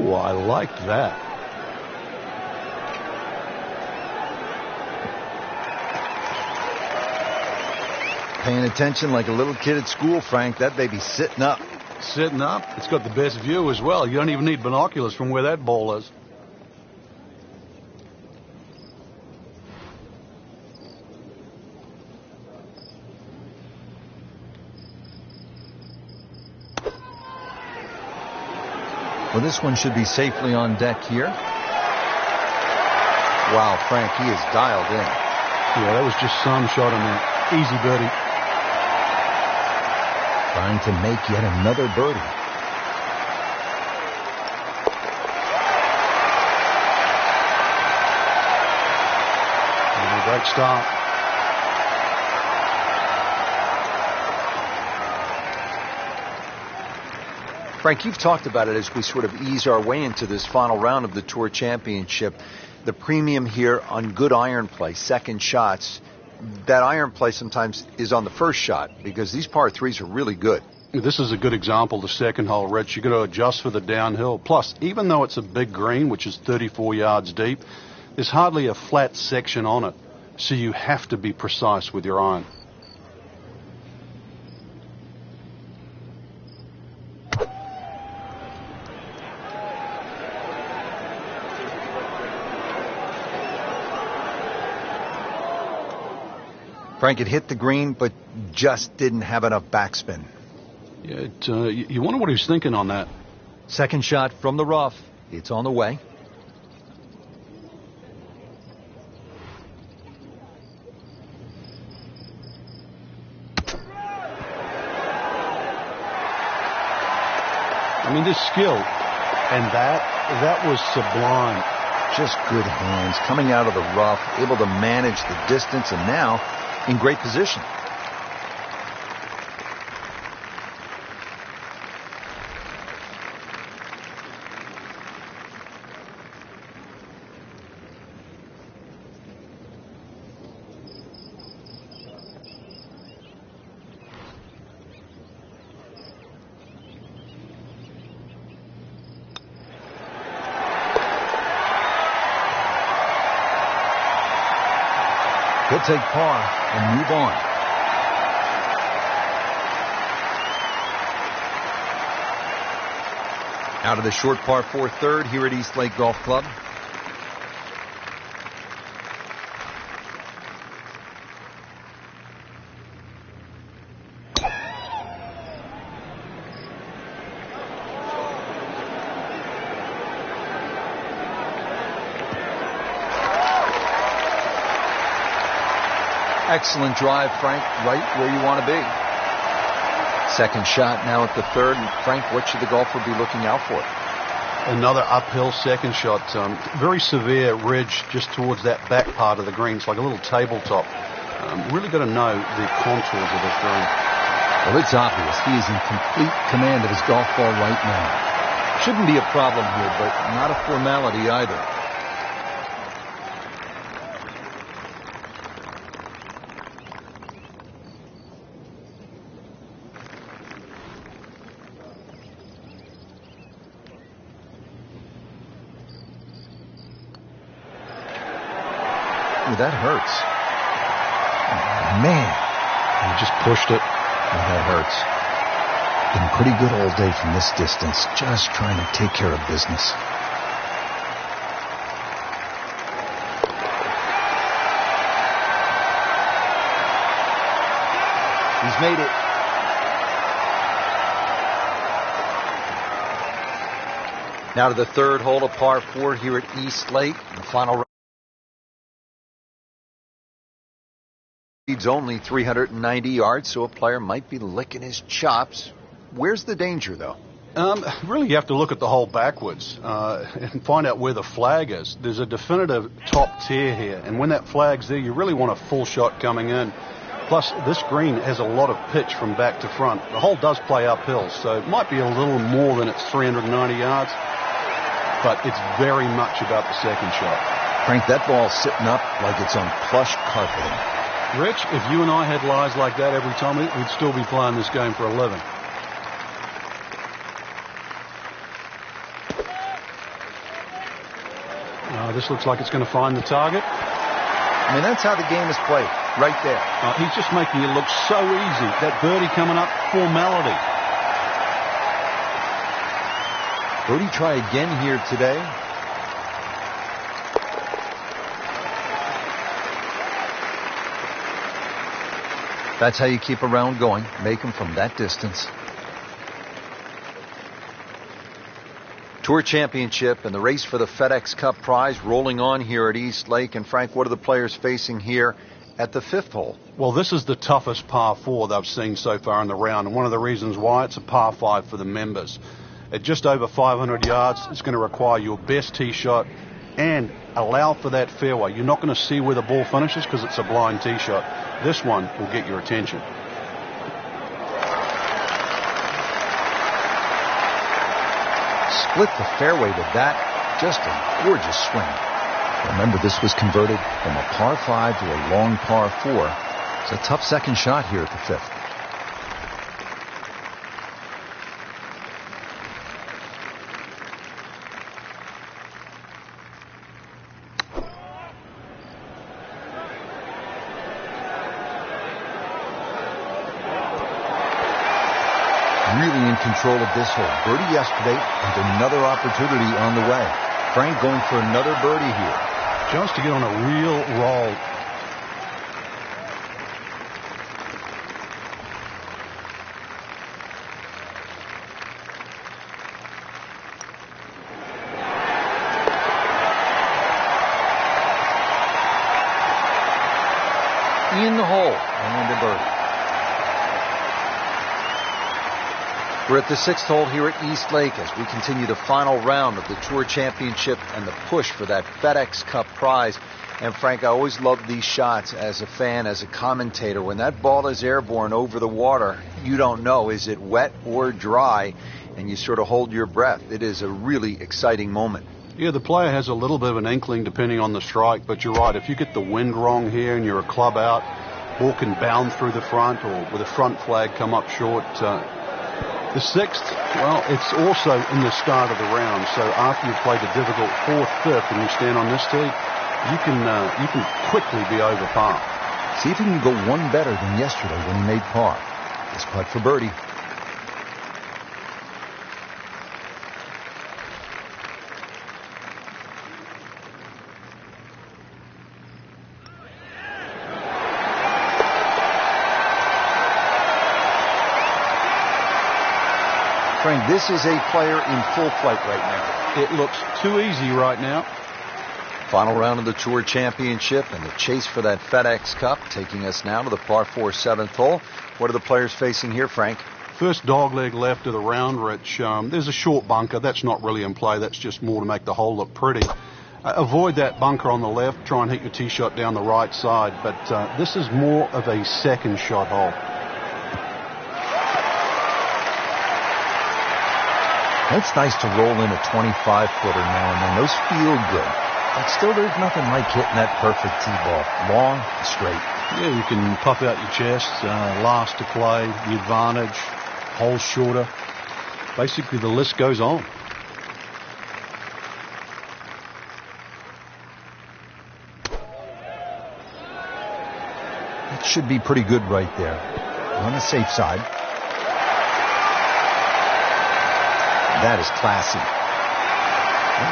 Ooh, I liked that. Paying attention like a little kid at school, Frank. That baby's sitting up. Sitting up. It's got the best view as well. You don't even need binoculars from where that ball is. Well, this one should be safely on deck here. Wow, Frank, he is dialed in. Yeah, that was just some shot in there. Easy birdie. Trying to make yet another birdie. Great start. Frank, you've talked about it as we sort of ease our way into this final round of the Tour Championship. The premium here on good iron play, second shots. That iron play sometimes is on the first shot because these par threes are really good. This is a good example, the second hole, Rich. You've got to adjust for the downhill. Plus, even though it's a big green, which is 34 yards deep, there's hardly a flat section on it. So you have to be precise with your iron. Frank, it hit the green, but just didn't have enough backspin. Yeah, you wonder what he's thinking on that. Second shot from the rough. It's on the way. I mean, this skill, and that was sublime. Just good hands, coming out of the rough, able to manage the distance, and now in great position. He'll take par and move on. Out of the short par 4 third here at East Lake Golf Club. Excellent drive, Frank, right where you want to be. Second shot now at the third. And Frank, what should the golfer be looking out for? Another uphill second shot. Very severe ridge just towards that back part of the green. It's like a little tabletop. Really got to know the contours of this green. Well, it's obvious he is in complete command of his golf ball right now. Shouldn't be a problem here, but not a formality either. That hurts. Oh, man. He just pushed it. Oh, that hurts. Been pretty good all day from this distance. Just trying to take care of business. He's made it. Now to the third hole of par 4 here at East Lake. The final leads only 390 yards, so a player might be licking his chops. Where's the danger, though? Really, you have to look at the hole backwards and find out where the flag is. There's a definitive top tier here, and when that flag's there, you really want a full shot coming in. Plus, this green has a lot of pitch from back to front. The hole does play uphill, so it might be a little more than its 390 yards, but it's very much about the second shot. Frank, that ball's sitting up like it's on plush carpeting. Rich, if you and I had lies like that every time, we'd still be playing this game for a living. This looks like it's going to find the target. I mean, that's how the game is played, right there. He's just making it look so easy. That birdie coming up, formality. Birdie try again here today. That's how you keep a round going. Make them from that distance. Tour Championship and the race for the FedEx Cup prize rolling on here at East Lake. And Frank, what are the players facing here at the 5th hole? Well, this is the toughest par 4 they've seen so far in the round. And one of the reasons why, it's a par 5 for the members. At just over 500 yards, it's going to require your best tee shot and allow for that fairway. You're not going to see where the ball finishes because it's a blind tee shot. This one will get your attention. Split the fairway with that. Just a gorgeous swing. Remember, this was converted from a par 5 to a long par 4. It's a tough second shot here at the 5th. Really in control of this hole. Birdie yesterday and another opportunity on the way. Frank going for another birdie here. Just to get on a real roll. In the hole and a birdie. We're at the 6th hole here at East Lake as we continue the final round of the Tour Championship and the push for that FedEx Cup prize. And Frank, I always love these shots as a fan, as a commentator. When that ball is airborne over the water, you don't know, is it wet or dry? And you sort of hold your breath. It is a really exciting moment. Yeah, the player has a little bit of an inkling depending on the strike, but you're right. If you get the wind wrong here and you're a club out, ball can bound through the front or with a front flag come up short. The 6th, well, it's also in the start of the round. So after you've played a difficult 4th, 5th, and you stand on this tee, you can quickly be over par. See if he can go one better than yesterday when he made par. This putt for birdie. Frank, this is a player in full flight right now. It looks too easy right now. Final round of the Tour Championship and the chase for that FedEx Cup, taking us now to the par 4 7th hole. What are the players facing here, Frank? First dogleg left of the round, Rich. There's a short bunker. That's not really in play. That's just more to make the hole look pretty. Avoid that bunker on the left. Try and hit your tee shot down the right side. But this is more of a second shot hole. It's nice to roll in a 25-footer now and then. Those feel good. But still, there's nothing like hitting that perfect tee ball. Long, straight. Yeah, you can puff out your chest, last to play, the advantage, hole shorter. Basically, the list goes on. It should be pretty good right there. On the safe side. That is classy.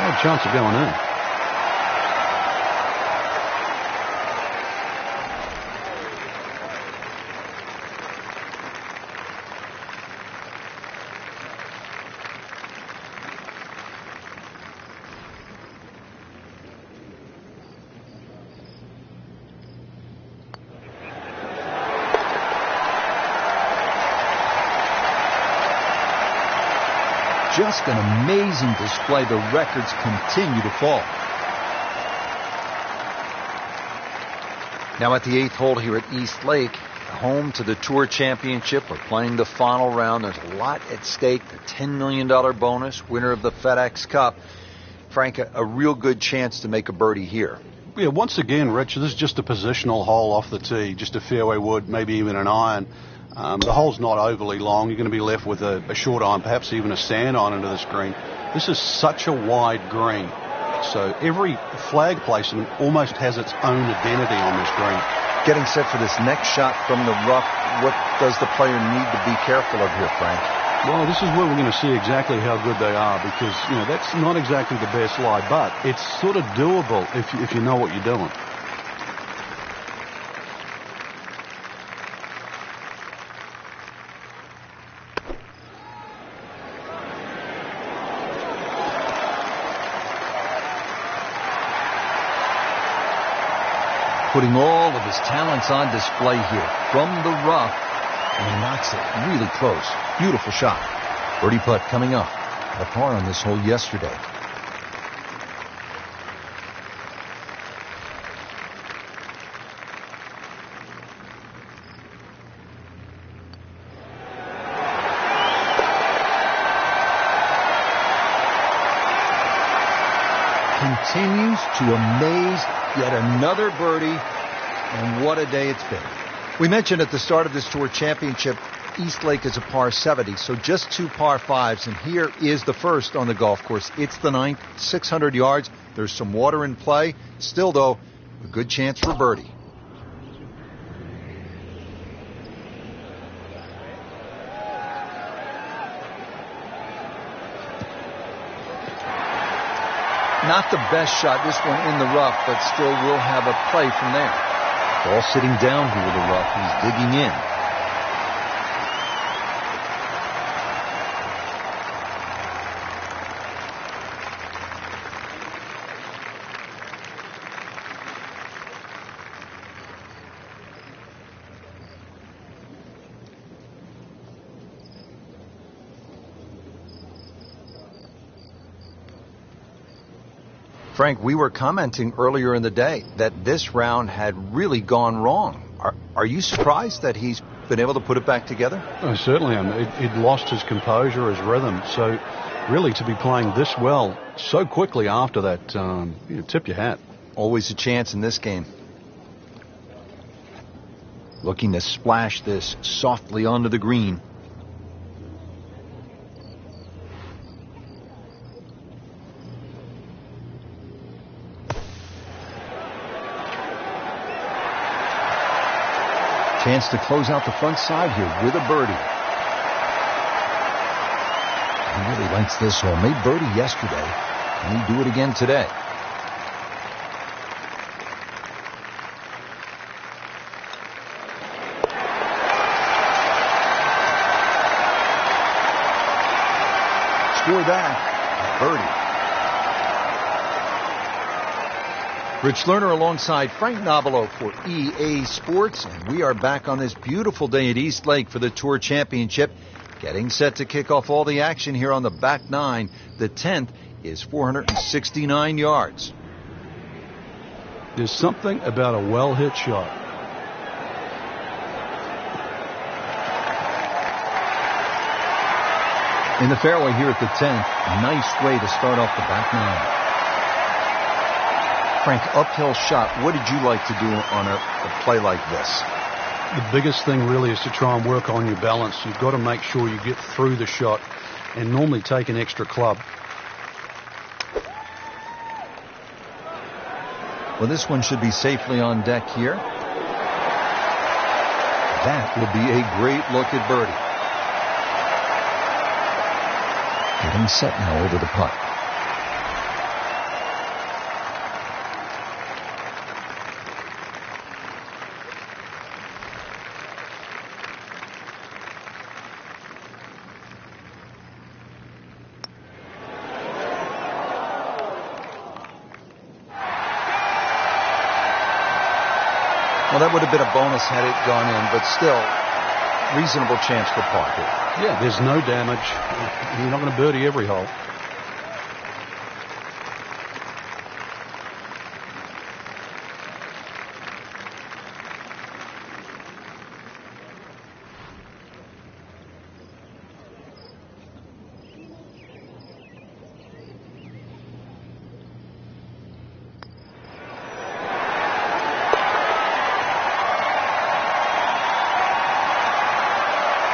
No chance of going in. Just an amazing display. The records continue to fall. Now at the 8th hole here at East Lake, home to the Tour Championship. We're playing the final round. There's a lot at stake. The $10 million bonus, winner of the FedEx Cup. Frank, a real good chance to make a birdie here. Yeah, once again, Rich, this is just a positional hole off the tee, just a fairway wood, maybe even an iron. The hole's not overly long. You're going to be left with a short iron, perhaps even a sand iron into this green. This is such a wide green. shot. So every flag placement almost has its own identity on this green. Getting set for this next shot from the rough, what does the player need to be careful of here, Frank? Well, this is where we're going to see exactly how good they are, because, you know, that's not exactly the best lie, but it's sort of doable if you know what you're doing. Putting all of his talents on display here from the rough, and he knocks it really close. Beautiful shot. Birdie putt coming up. A par on this hole yesterday. Continues to amaze. Yet another birdie, and what a day it's been. We mentioned at the start of this Tour Championship, East Lake is a par 70, so just 2 par 5s, and here is the first on the golf course. It's the 9th, 600 yards. There's some water in play. Still, though, a good chance for birdie. Not the best shot, this one in the rough, but still will have a play from there. Ball sitting down here with the rough. He's digging in. Frank, we were commenting earlier in the day that this round had really gone wrong. Are you surprised that he's been able to put it back together? I certainly am. It lost his composure, his rhythm. So really to be playing this well so quickly after that, you tip your hat. Always a chance in this game. Looking to splash this softly onto the green. Chance to close out the front side here with a birdie. He really likes this hole. Made birdie yesterday. Can he do it again today? Score that. Birdie. Rich Lerner alongside Frank Nobilo for EA Sports, and we are back on this beautiful day at East Lake for the Tour Championship, getting set to kick off all the action here on the back nine. The 10th is 469 yards. There's something about a well-hit shot. In the fairway here at the 10th, nice way to start off the back nine. Frank, uphill shot, what did you like to do on a play like this? The biggest thing really is to try and work on your balance. You've got to make sure you get through the shot and normally take an extra club. Well, this one should be safely on deck here. That will be a great look at birdie. Getting set now over the putt. Well, that would have been a bonus had it gone in, but still, reasonable chance for par here. Yeah, there's no damage. You're not going to birdie every hole.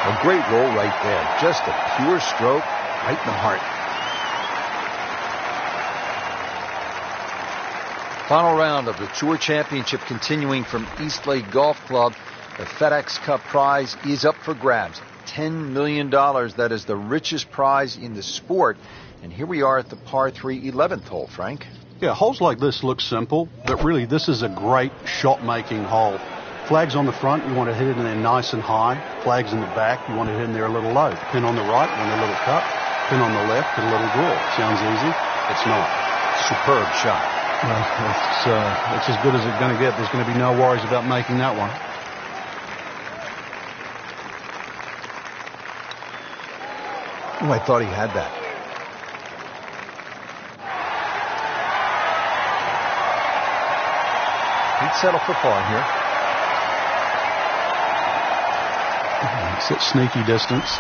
A great roll right there. Just a pure stroke right in the heart. Final round of the Tour Championship continuing from Eastlake Golf Club. The FedEx Cup prize is up for grabs. $10 million. That is the richest prize in the sport. And here we are at the par 3 11th hole, Frank. Yeah, holes like this look simple, but really this is a great shot-making hole. Flags on the front, you want to hit it in there nice and high. Flags in the back, you want to hit in there a little low. Pin on the right, want a little cut. Pin on the left, hit a little draw. Sounds easy? It's not. Superb shot. Well, it's as good as it's going to get. There's going to be no worries about making that one. Oh, I thought he had that. He'd settle for par here. It's at sneaky distance.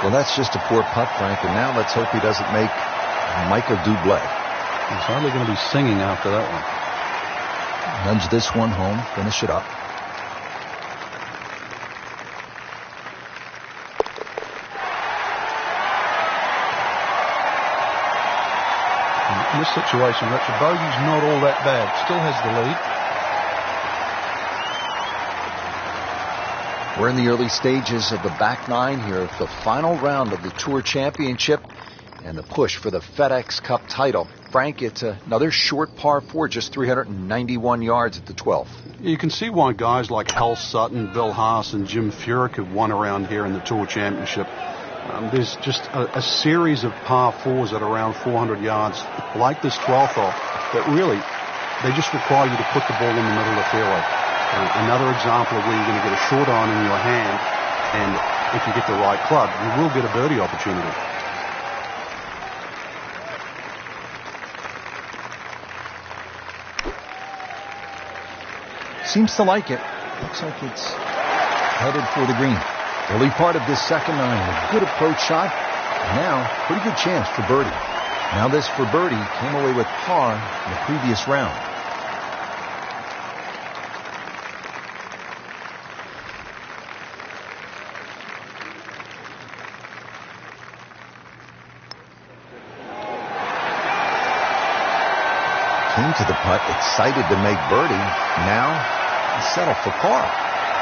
Well, that's just a poor putt, Frank, and now let's hope he doesn't make Michael Bublé. He's hardly going to be singing after that one. Nudge this one home, finish it up. In this situation, Richard, bogey's not all that bad. Still has the lead. We're in the early stages of the back nine here of the final round of the Tour Championship and the push for the FedEx Cup title. Frank, it's another short par 4, just 391 yards at the 12th. You can see why guys like Hal Sutton, Bill Haas, and Jim Furyk have won around here in the Tour Championship. There's just a series of par 4s at around 400 yards, like this 12th hole, that really, they just require you to put the ball in the middle of the fairway. Another example of where you're going to get a short iron in your hand, and if you get the right club, you will get a birdie opportunity. Seems to like it. Looks like it's headed for the green. Early part of this second nine, a good approach shot. Now, pretty good chance for birdie. Now this for birdie came away with par in the previous round. Came to the putt, excited to make birdie. Now, settle for par.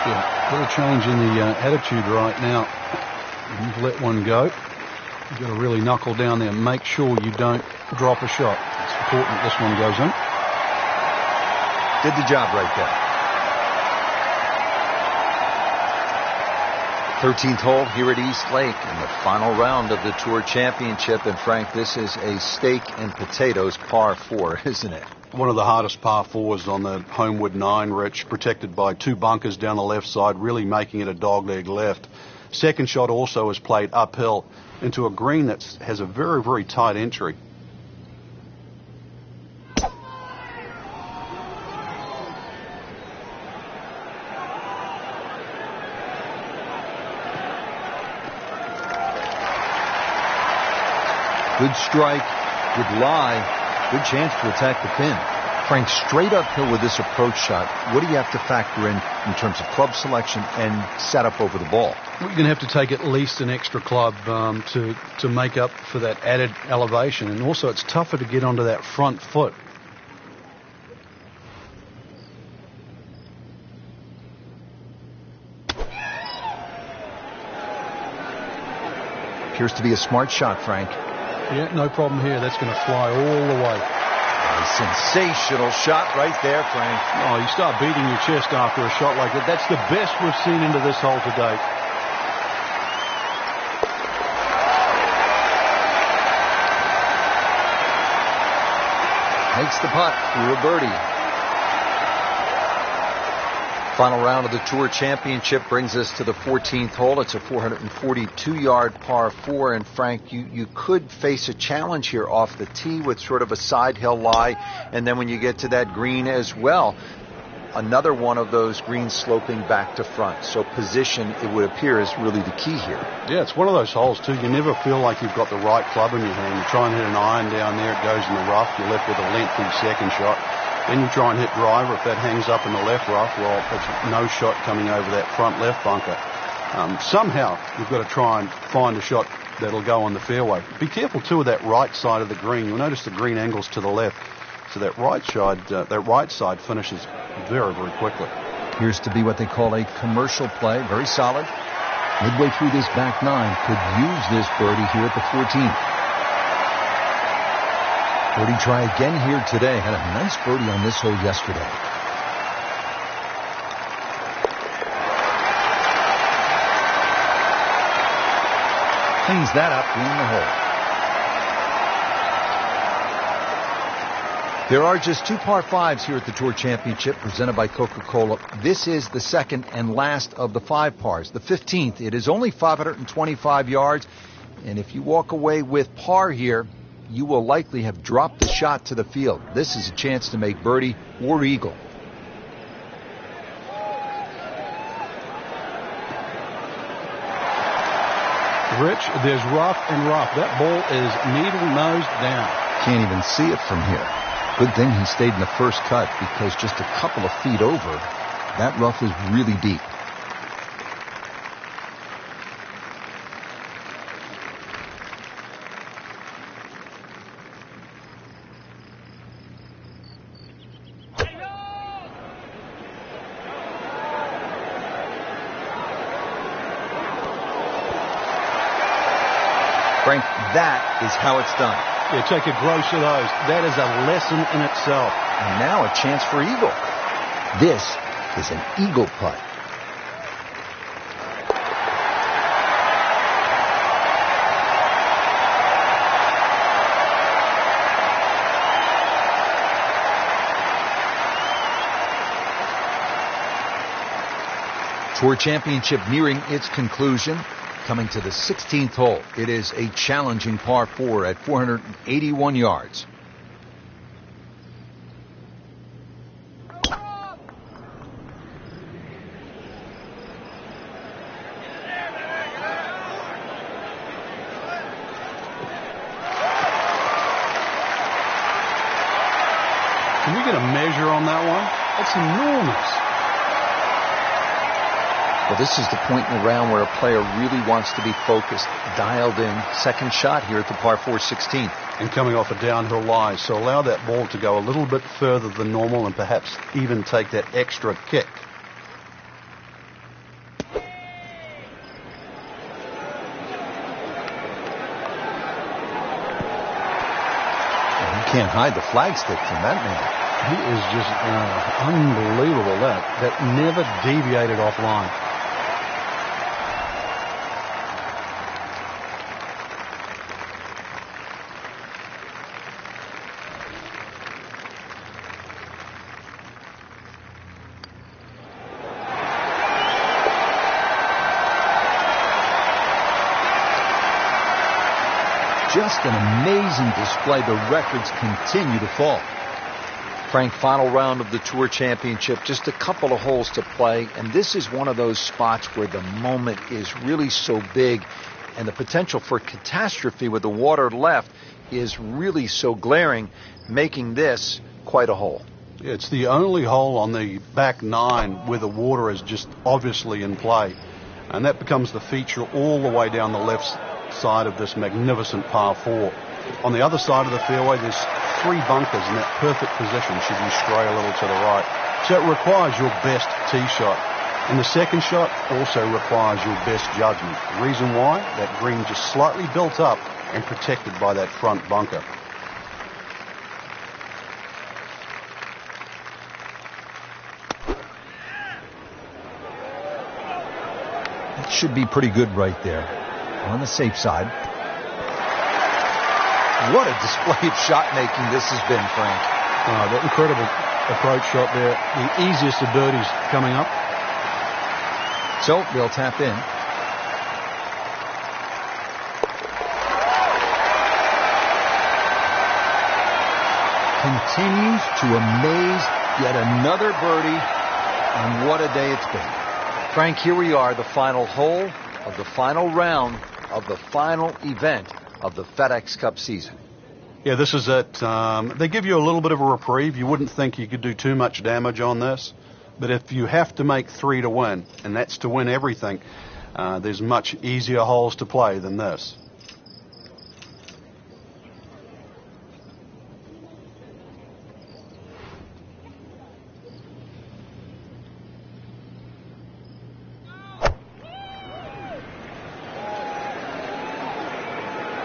Yeah, a little change in the attitude right now. You've let one go. You've got to really knuckle down there and make sure you don't drop a shot. It's important this one goes in. Did the job right there. 13th hole here at East Lake in the final round of the Tour Championship. And Frank, this is a steak and potatoes par 4, isn't it? One of the hardest par 4s on the Homewood 9, Rich, protected by 2 bunkers down the left side, really making it a dogleg left. Second shot also is played uphill into a green that has a very, very tight entry. Good strike, good lie, good chance to attack the pin. Frank, straight uphill with this approach shot, what do you have to factor in terms of club selection and setup over the ball? You're going to have to take at least an extra club to make up for that added elevation. And also it's tougher to get onto that front foot. Appears to be a smart shot, Frank. Yeah, no problem here. That's going to fly all the way. A sensational shot right there, Frank. Oh, you start beating your chest after a shot like that. That's the best we've seen into this hole to date. Makes the putt through a birdie. Final round of the Tour Championship brings us to the 14th hole. It's a 442-yard par 4. And Frank, you could face a challenge here off the tee with sort of a side hill lie. And then when you get to that green as well, another one of those greens sloping back to front. So position, it would appear, is really the key here. Yeah, it's one of those holes, too. You never feel like you've got the right club in your hand. You try and hit an iron down there, it goes in the rough. You're left with a lengthy second shot. Then you try and hit driver. If that hangs up in the left rough, well, it's no shot coming over that front left bunker. Somehow, you've got to try and find a shot that'll go on the fairway. Be careful, too, of that right side of the green. You'll notice the green angles to the left. So that right side finishes very, very quickly. Appears to be what they call a commercial play. Very solid. Midway through this back nine, could use this birdie here at the 14th. Birdie try again here today. Had a nice birdie on this hole yesterday. Cleans that up, green the hole. There are just 2 par 5s here at the Tour Championship presented by Coca-Cola. This is the second and last of the 5 pars. The 15th, it is only 525 yards. And if you walk away with par here, you will likely have dropped the shot to the field. This is a chance to make birdie or eagle. Rich, there's rough and rough. That ball is needle-nosed down. Can't even see it from here. Good thing he stayed in the first cut, because just a couple of feet over, that rough is really deep. Frank, that is how it's done. Yeah, take a gross of those. That is a lesson in itself. And now a chance for eagle. This is an eagle putt. Tour Championship nearing its conclusion. Coming to the 16th hole, it is a challenging par 4 at 481 yards. Can we get a measure on that one? That's enormous. Well, this is the point in the round where a player really wants to be focused, dialed in. Second shot here at the par 4 16th. And coming off a downhill lie, so allow that ball to go a little bit further than normal and perhaps even take that extra kick. You can't hide the flagstick from that man. He is just unbelievable. That never deviated offline. Just an amazing display. The records continue to fall. Frank, final round of the Tour Championship. Just a couple of holes to play. And this is one of those spots where the moment is really so big. And the potential for catastrophe with the water left is really so glaring, making this quite a hole. It's the only hole on the back nine where the water is just obviously in play. And that becomes the feature all the way down the left side of this magnificent par 4. On the other side of the fairway, there's 3 bunkers in that perfect position should you stray a little to the right. So it requires your best tee shot. And the second shot also requires your best judgment. The reason why? That green just slightly built up and protected by that front bunker. It should be pretty good right there. On the safe side. What a display of shot making this has been, Frank. That incredible approach shot there. The easiest of birdies coming up. So they'll tap in. Continues to amaze. Yet another birdie And what a day it's been. Frank, here we are, the final hole of the final round of the final event of the FedEx Cup season. Yeah, this is it. They give you a little bit of a reprieve. You wouldn't think you could do too much damage on this. But if you have to make 3 to win, and that's to win everything, there's much easier holes to play than this.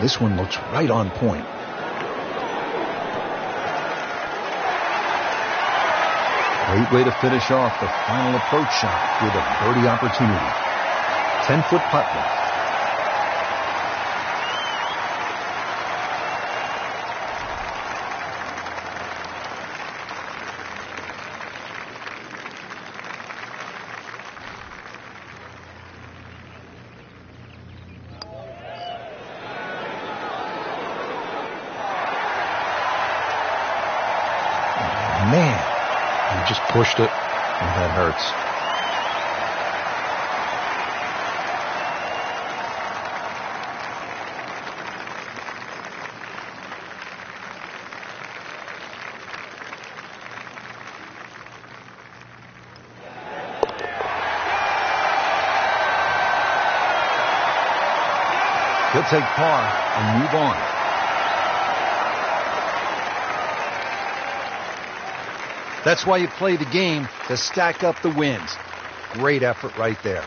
This one looks right on point. Great way to finish off the final approach shot with a birdie opportunity. 10-foot putt left. Man, you just pushed it. And that hurts. He'll take par and move on. That's why you play the game, to stack up the wins. Great effort right there.